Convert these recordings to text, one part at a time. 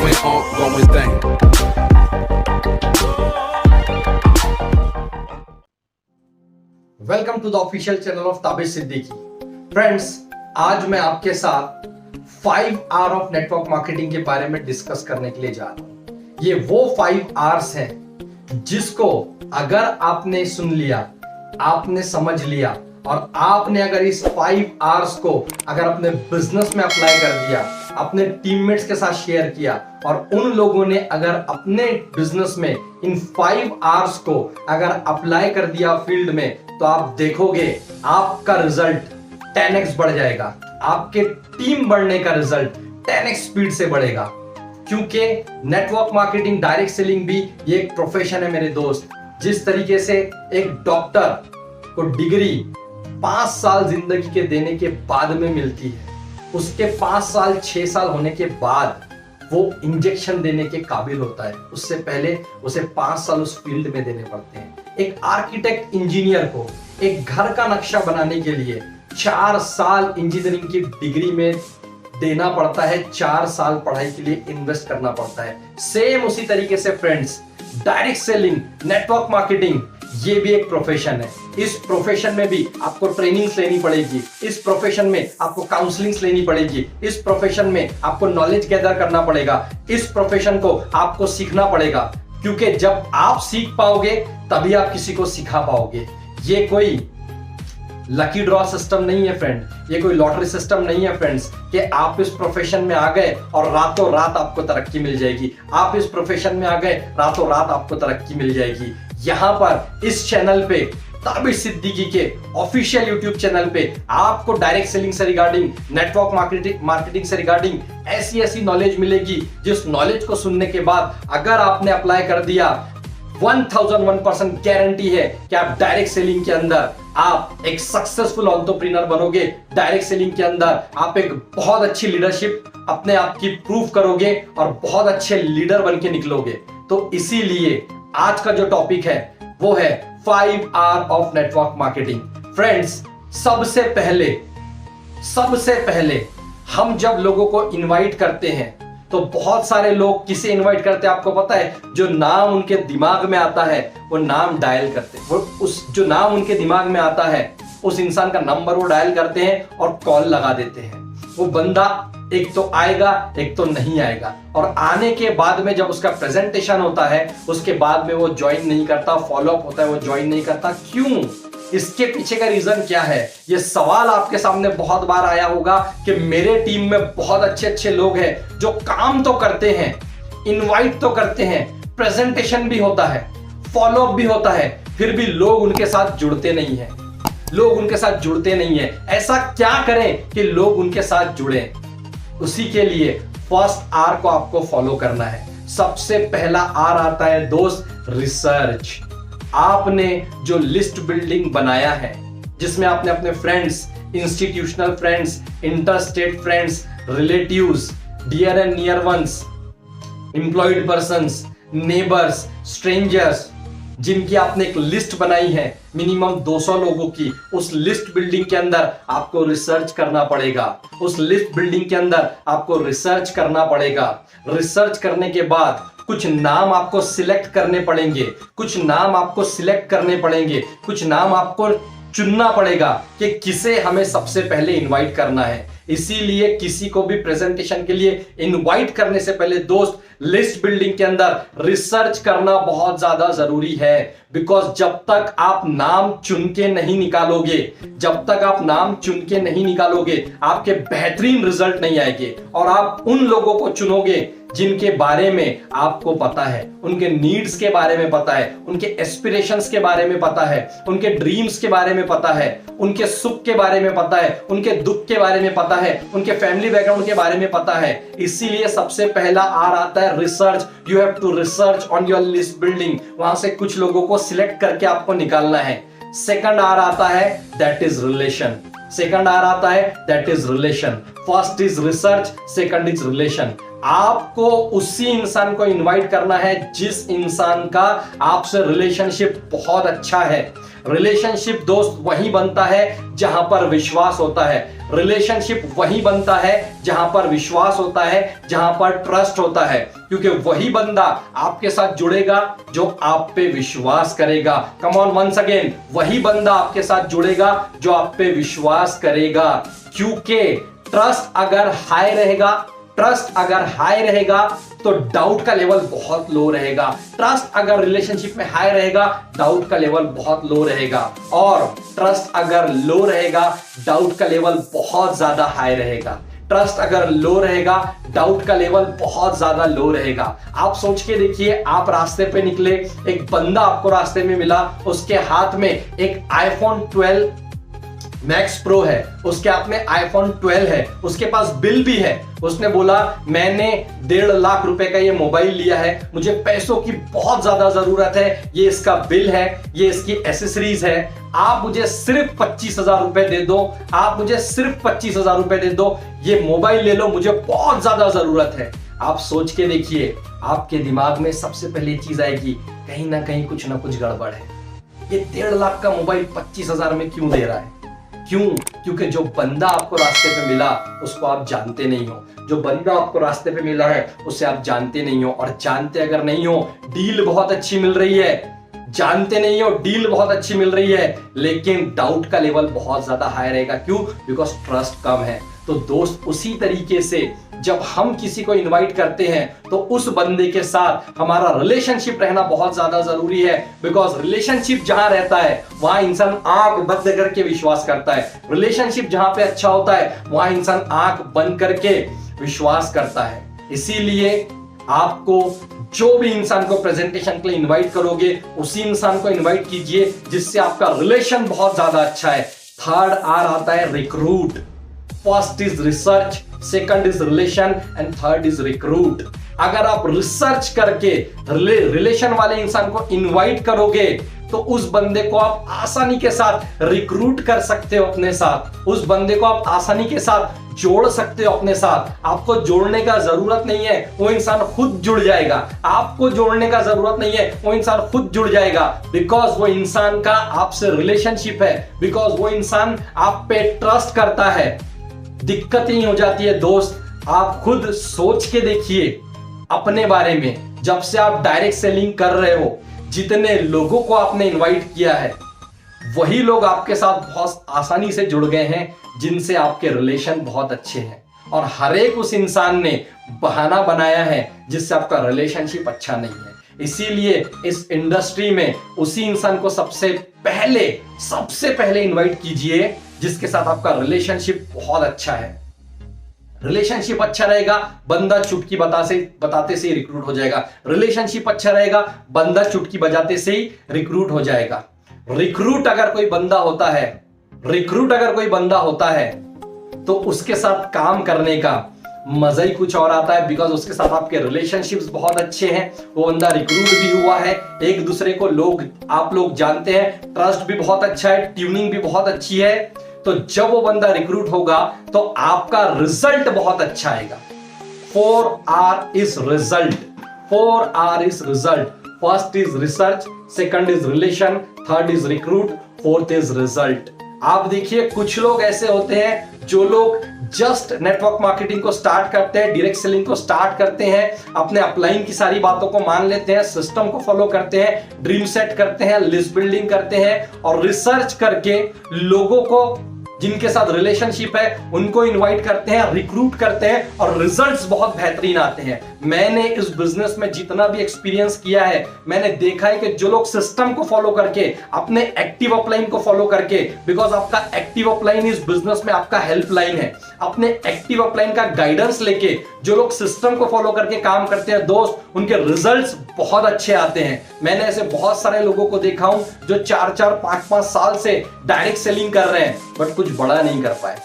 ongoing thing. Welcome to the official channel of Tabish Siddiqui. Friends, आज मैं आपके साथ 5 आर ऑफ नेटवर्क मार्केटिंग के बारे में डिस्कस करने के लिए जा रहा हूं। ये वो 5 आर्स हैं जिसको अगर आपने सुन लिया, आपने समझ लिया और आपने अगर इस 5 आर्स को अगर अपने बिजनेस में अप्लाई कर दिया, अपने टीममेट्स के साथ शेयर किया और उन लोगों ने अगर अपने बिजनेस में इन 5 आर्स को अगर अप्लाई कर दिया फील्ड में, तो आप देखोगे आपका रिजल्ट 10x बढ़ जाएगा। आपके टीम बढ़ने का रिजल्ट 10x स्पीड से बढ़ेगा। क्योंकि नेटवर्क मार्केटिंग, डायरेक्ट सेलिंग भी ये एक प्रोफेशन है मेरे दोस्त। जिस तरीके से एक डॉक्टर को डिग्री 5 साल जिंदगी के देने के बाद में मिलती है, उसके 5 साल 6 साल होने के बाद वो इंजेक्शन देने के काबिल होता है। उससे पहले उसे 5 साल उस फील्ड में देने पड़ते हैं। एक आर्किटेक्ट इंजीनियर को एक घर का नक्शा बनाने के लिए 4 साल इंजीनियरिंग की डिग्री में देना पड़ता है, 4 साल पढ़ाई के लिए इन्वेस्ट करना पड़ता है। सेम उसी तरीके से friends, direct selling, network marketing ये भी एक प्रोफेशन है। इस प्रोफेशन में भी आपको ट्रेनिंग्स लेनी पड़ेगी, इस प्रोफेशन में आपको काउंसलिंग्स लेनी पड़ेगी, इस प्रोफेशन में आपको नॉलेज गैदर करना पड़ेगा, इस प्रोफेशन को आपको सीखना पड़ेगा। क्योंकि जब आप सीख पाओगे तभी आप किसी को सिखा पाओगे। ये कोई लकी ड्रॉ सिस्टम नहीं है फ्रेंड, ये कोई लॉटरी सिस्टम नहीं है फ्रेंड्स कि आप इस प्रोफेशन में आ गए और रातों रात आपको तरक्की मिल जाएगी। आप इस प्रोफेशन में आ गए, रातों रात आपको तरक्की मिल जाएगी। यहां पर इस चैनल पे, ताबिश सिद्दीकी के ऑफिशियल यूट्यूब चैनल पे आपको डायरेक्ट सेलिंग से रिगार्डिंग, नेटवर्क मार्केटिंग से रिगार्डिंग ऐसी नॉलेज मिलेगी, जिस नॉलेज को सुनने के बाद अगर आपने अप्लाई कर दिया, 1001% गारंटी है कि आप डायरेक्ट सेलिंग के अंदर आप एक सक्सेसफुल एंटरप्रेन्योर बनोगे। डायरेक्ट सेलिंग के अंदर आप एक बहुत अच्छी लीडरशिप अपने आप की प्रूव करोगे और बहुत अच्छे लीडर बन के निकलोगे। तो इसीलिए आज का जो टॉपिक है वो है 5 R of network marketing. Friends, सबसे पहले हम जब लोगों को इनवाइट करते हैं तो बहुत सारे लोग किसे इनवाइट करते हैं आपको पता है? जो नाम उनके दिमाग में आता है वो नाम डायल करते हैं। वो उस जो नाम उनके दिमाग में आता है उस इंसान का नंबर वो डायल करते हैं और कॉल लगा देते हैं। वो बंदा एक तो आएगा, एक तो नहीं आएगा, और आने के बाद में जब उसका प्रेजेंटेशन होता है उसके बाद में वो ज्वाइन नहीं करता, फॉलोअप होता है वो ज्वाइन नहीं करता। क्यों? इसके पीछे का रीजन क्या है? ये सवाल आपके सामने बहुत बार आया होगा कि मेरे टीम में बहुत अच्छे लोग हैं जो काम तो करते हैं, इनवाइट तो करते हैं, प्रेजेंटेशन भी होता है, फॉलोअप भी होता है, फिर भी लोग उनके साथ जुड़ते नहीं है। ऐसा क्या करें कि लोग उनके साथ जुड़े? उसी के लिए फर्स्ट आर को आपको फॉलो करना है। सबसे पहला आर आता है दोस्त, रिसर्च। आपने जो लिस्ट बिल्डिंग बनाया है, जिसमें आपने अपने friends, institutional friends, interstate friends, relatives, dear and near ones, employed persons, neighbours, strangers, जिनकी आपने एक लिस्ट बनाई है मिनिमम 200 लोगों की, उस लिस्ट बिल्डिंग के अंदर आपको रिसर्च करना पड़ेगा। रिसर्च करने के बाद कुछ नाम आपको सिलेक्ट करने पड़ेंगे, कुछ नाम आपको चुनना पड़ेगा कि किसे हमें सबसे पहले इनवाइट करना है। इसीलिए किसी को भी प्रेजेंटेशन के लिए इनवाइट करने से पहले दोस्त, लिस्ट बिल्डिंग के अंदर रिसर्च करना बहुत ज्यादा जरूरी है। बिकॉज जब तक आप नाम चुन के नहीं निकालोगे, आपके बेहतरीन रिजल्ट नहीं आएंगे। और आप उन लोगों को चुनोगे जिनके बारे में आपको पता है, उनके नीड्स के बारे में पता है, उनके एस्पिरेशंस के बारे में पता है, उनके ड्रीम्स के बारे में पता है, उनके सुख के बारे में पता है, उनके दुख के बारे में पता है, उनके फैमिली बैकग्राउंड के बारे में पता है। इसीलिए सबसे पहला आर आता है research. You have to research on your list building. वहां से कुछ लोगों को सिलेक्ट करके आपको निकालना है। सेकंड आर आता है that is relation. First is research, second is relation. आपको उसी इंसान को इनवाइट करना है जिस इंसान का आपसे रिलेशनशिप बहुत अच्छा है, रिलेशनशिप दोस्त वहीं बनता है जहां पर विश्वास होता है। रिलेशनशिप वहीं बनता है जहां पर विश्वास होता है, जहां पर ट्रस्ट होता है, क्योंकि वही बंदा आपके साथ जुड़ेगा जो आप पे विश्वास करेगा। कम ऑन वंस अगेन, वही बंदा आपके साथ जुड़ेगा जो आप पे विश्वास करेगा, क्योंकि ट्रस्ट अगर हाई रहेगा तो डाउट का लेवल बहुत लो रहेगा। ट्रस्ट अगर रिलेशनशिप में हाई रहेगा, डाउट का लेवल बहुत लो रहेगा, और ट्रस्ट अगर लो रहेगा, डाउट का लेवल बहुत ज्यादा हाई रहेगा। ट्रस्ट अगर लो रहेगा, डाउट का लेवल बहुत ज्यादा लो रहेगा। आप सोच के देखिए, आप रास्ते पे निकले, एक बंदा आपको रास्ते में मिला, उसके हाथ में एक iPhone 12 मैक्स प्रो है, उसके हाथ में iPhone 12 है, उसके पास बिल भी है। उसने बोला मैंने 1.5 लाख रुपए का ये मोबाइल लिया है, मुझे पैसों की बहुत ज्यादा जरूरत है, ये इसका बिल है, ये इसकी एसेसरीज है, आप मुझे सिर्फ 25,000 रुपए दे दो, आप मुझे सिर्फ 25,000 रुपए दे दो, ये मोबाइल ले लो, मुझे बहुत ज्यादा जरूरत है। आप सोच के देखिए, आपके दिमाग में सबसे पहले चीज आएगी, कहीं ना कहीं कुछ ना कुछ गड़बड़ है। ये 1.5 लाख का मोबाइल 25,000 में क्यों दे रहा है? क्यों? क्योंकि जो बंदा आपको रास्ते पे मिला उसको आप जानते नहीं हो। जो बंदा आपको रास्ते पे मिला है उसे आप जानते नहीं हो, और जानते अगर नहीं हो, डील बहुत अच्छी मिल रही है, जानते नहीं हो, डील बहुत अच्छी मिल रही है, लेकिन डाउट का लेवल बहुत ज्यादा हाई रहेगा। क्यों? बिकॉज ट्रस्ट कम है। तो दोस्त, उसी तरीके से जब हम किसी को इनवाइट करते हैं तो उस बंदे के साथ हमारा रिलेशनशिप रहना बहुत ज्यादा जरूरी है, बिकॉज रिलेशनशिप जहां रहता है वहां इंसान आंख बंद करके विश्वास करता है। रिलेशनशिप जहां पे अच्छा होता है वहां इंसान आंख बंद करके विश्वास करता है। इसीलिए आपको जो भी इंसान को प्रेजेंटेशन के लिए इनवाइट करोगे, उसी इंसान को इनवाइट कीजिए जिससे आपका रिलेशन बहुत ज्यादा अच्छा है। थर्ड आर आता है recruit. First is research, second is relation and third is recruit. अगर आप रिसर्च करके रिलेशन वाले इंसान को इनवाइट करोगे तो उस बंदे को आप आसानी के साथ रिक्रूट कर सकते हो अपने साथ, उस बंदे को आप आसानी के साथ जोड़ सकते हो अपने साथ। आपको जोड़ने का जरूरत नहीं है, वो इंसान खुद जुड़ जाएगा। आपको जोड़ने का जरूरत नहीं है, वो इंसान खुद जुड़ जाएगा, बिकॉज वो इंसान का आपसे रिलेशनशिप है, बिकॉज वो इंसान आप पे ट्रस्ट करता है। दिक्कत ही हो जाती है दोस्त, आप खुद सोच के देखिए अपने बारे में। जब से आप डायरेक्ट सेलिंग कर रहे हो, जितने लोगों को आपने इनवाइट किया है वही लोग आपके साथ बहुत आसानी से जुड़ गए हैं जिनसे आपके रिलेशन बहुत अच्छे हैं, और हर एक उस इंसान ने बहाना बनाया है जिससे आपका रिलेशनशिप अच्छा नहीं है। इसीलिए इस इंडस्ट्री में उसी इंसान को सबसे पहले इनवाइट कीजिए जिसके साथ आपका रिलेशनशिप बहुत अच्छा है। रिलेशनशिप अच्छा रहेगा, बंदा चुटकी बताते से ही रिक्रूट हो जाएगा। रिलेशनशिप अच्छा रहेगा, बंदा चुटकी बजाते से ही रिक्रूट हो जाएगा। रिक्रूट अगर कोई बंदा होता है तो उसके साथ काम करने का मजा ही कुछ और आता है, बिकॉज उसके साथ आपके रिलेशनशिप्स बहुत अच्छे हैं, वो बंदा रिक्रूट भी हुआ है, एक दूसरे को आप लोग जानते हैं, ट्रस्ट भी बहुत अच्छा है, ट्यूनिंग भी बहुत अच्छी है। तो जब वो बंदा रिक्रूट होगा तो आपका रिजल्ट बहुत अच्छा आएगा। 4R is result. First is research, second is relation, third is recruit, fourth is result. आप देखिए, कुछ लोग ऐसे होते हैं जो लोग जस्ट नेटवर्क मार्केटिंग को स्टार्ट करते हैं, डायरेक्ट सेलिंग को स्टार्ट करते हैं, अपने अपलाइन की सारी बातों को मान लेते हैं, सिस्टम को फॉलो करते हैं, ड्रीम सेट करते हैं, लिस्ट बिल्डिंग करते हैं, और रिसर्च करके लोगों को जिनके साथ रिलेशनशिप है उनको इनवाइट करते हैं, रिक्रूट करते हैं, और रिजल्ट्स बहुत बेहतरीन आते हैं। मैंने इस बिजनेस में जितना भी एक्सपीरियंस किया है, मैंने देखा है कि जो लोग सिस्टम को फॉलो करके, अपने एक्टिव अपलाइन को फॉलो करके, बिकॉज आपका एक्टिव अपलाइन इस बिजनेस में आपका हेल्पलाइन है, अपने एक्टिव अपलाइन का गाइडेंस लेके जो लोग सिस्टम को फॉलो करके काम करते हैं दोस्त, उनके रिजल्ट्स बहुत अच्छे आते हैं। मैंने ऐसे बहुत सारे लोगों को देखा हूं जो 4-4, 5-5 साल से डायरेक्ट सेलिंग कर रहे हैं बट कुछ बड़ा नहीं कर पाए।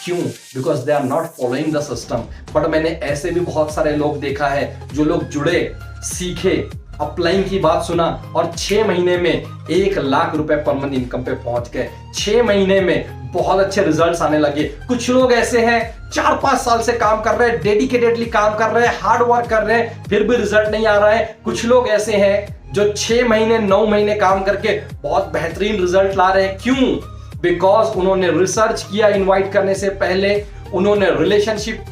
क्यों? Because they are not following the system. But मैंने ऐसे भी बहुत सारे लोग देखा है जो लोग जुड़े, सीखे, अपलाइन की बात सुना, और 6 महीने में 1 लाख रुपए पर मंथ इनकम पे पहुंच गए। 6 महीने में बहुत अच्छे रिजल्ट्स आने लगे। कुछ लोग ऐसे हैं 4-5 साल से काम कर रहे हैं, डेडिकेटेडली काम कर रहे हैं, हार्ड वर्क कर रहे हैं, फिर भी रिजल्ट नहीं आ रहा है। कुछ लोग ऐसे हैं जो 6 महीने 9 महीने काम करके बहुत बेहतरीन रिजल्ट ला रहे हैं। क्यों? बिकॉज उन्होंने रिसर्च किया इनवाइट करने से पहले, उन्होंने रिलेशनशिप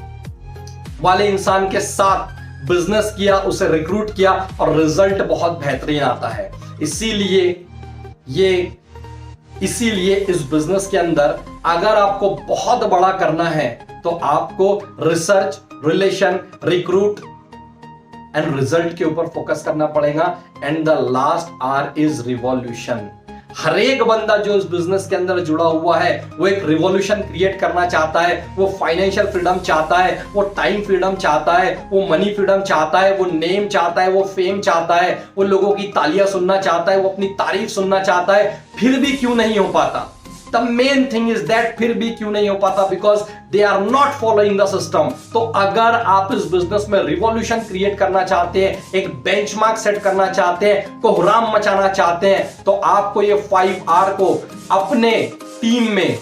वाले इंसान के साथ बिजनेस किया, उसे रिक्रूट किया और रिजल्ट बहुत बेहतरीन आता है। इसीलिए इस बिजनेस के अंदर अगर आपको बहुत बड़ा करना है तो आपको research, relation, recruit and result के ऊपर फोकस करना पड़ेगा। And the last R is revolution. हर एक बंदा जो इस बिजनेस के अंदर जुड़ा हुआ है वो एक रिवॉल्यूशन क्रिएट करना चाहता है। वो फाइनेंशियल फ्रीडम चाहता है, वो टाइम फ्रीडम चाहता है, वो मनी फ्रीडम चाहता है, वो नेम चाहता है, वो फेम चाहता है, वो लोगों की तालियां सुनना चाहता है, वो अपनी तारीफ सुनना चाहता है। फिर भी क्यों नहीं हो पाता? The main thing is that फिर भी क्यों नहीं हो पाता? Because they are not following the system। तो अगर आप इस बिजनेस में रिवॉल्यूशन क्रिएट करना चाहते हैं, एक बेंचमार्क सेट करना चाहते हैं, कोहराम मचाना चाहते हैं, तो आपको ये 5R को अपने टीम में,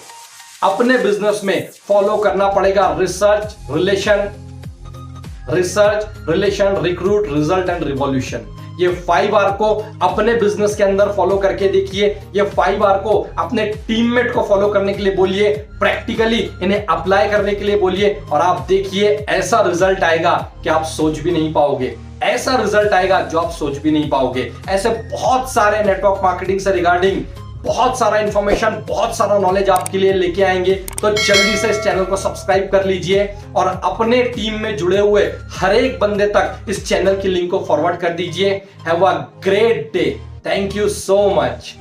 अपने बिजनेस में फॉलो करना पड़ेगा। Research, relation, recruit, result and revolution. ये 5R को अपने बिजनेस के अंदर फॉलो करके देखिए। ये 5R को अपने टीममेट को फॉलो करने के लिए बोलिए, प्रैक्टिकली इन्हें अप्लाई करने के लिए बोलिए और आप देखिए ऐसा रिजल्ट आएगा कि आप सोच भी नहीं पाओगे। ऐसा रिजल्ट आएगा जो आप सोच भी नहीं पाओगे। ऐसे बहुत सारे नेटवर्क मार्केटिंग से रिगार्डिंग बहुत सारा इंफॉर्मेशन, बहुत सारा नॉलेज आपके लिए लेके आएंगे। तो जल्दी से इस चैनल को सब्सक्राइब कर लीजिए और अपने टीम में जुड़े हुए हर एक बंदे तक इस चैनल की लिंक को फॉरवर्ड कर दीजिए। Have a great day. Thank you so much.